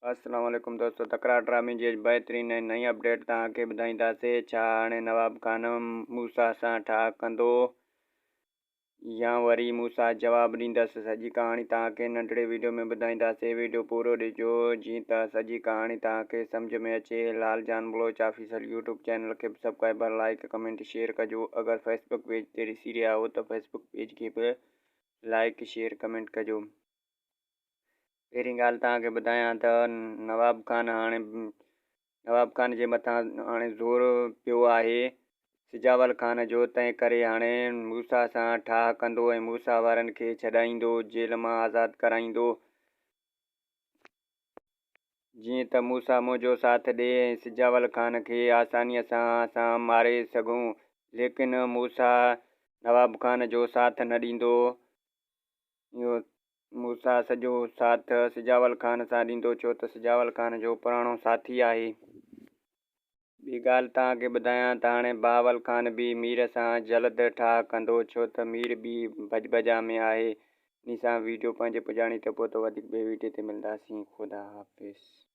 अस्सलाम वालेकुम दोस्तों। तकरार ड्रामे जी बेहतरीन नई अपडेट तव्हांखे ॿुधाईंदासीं। छा हाणे नवाब खान मूसा सां ठा कंदो या वरी मूसा जवाब ॾींदसि? सॼी कहाणी तव्हांखे नंढड़े वीडियो में ॿुधाईंदासीं। वीडियो पूरो ॾिसो जीअं त सॼी कहाणी तव्हांखे सम्झ में अचे। Laljan Baloch official YouTube channel खे सब्सक्राइबर लाइक कमेंट शेयर कजो। अगरि फेसबुक पेज ते ॾिसी रहिया हो त फेसबुक पेज खे बि लाइक शेयर कमेंट कजो। पहिरीं ॻाल्हि तव्हांखे ॿुधायां त नवाब खान जे मथां हाणे ज़ोर पियो आहे सिजावल खान जो। तंहिं करे हाणे मूसा सां ठाह कंदो ऐं मूसा वारनि खे छॾाईंदो, जेल मां आज़ादु कराईंदो। जीअं त मूसा मुंहिंजो साथ ॾिए ऐं सिजावल खान खे आसानीअ सां असां मारे सघूं। लेकिन मूसा नवाब खान जो साथ न ॾींदो। इहो मूसा सॼो साथ सिजावल खान सां ॾींदो, छो त सिजावल खान जो पुराणो साथी आहे। ॿी ॻाल्हि तव्हांखे ॿुधायां त हाणे बहावल खान बि मीर सां जल्द ठाह कंदो, छो त मीर बि भॼ में आहे। इन सां वीडियो पंहिंजे पुॼाणी त पोइ त वधीक ॿिए वीडियो ते मिलंदासीं। ख़ुदा हाफ़िज़।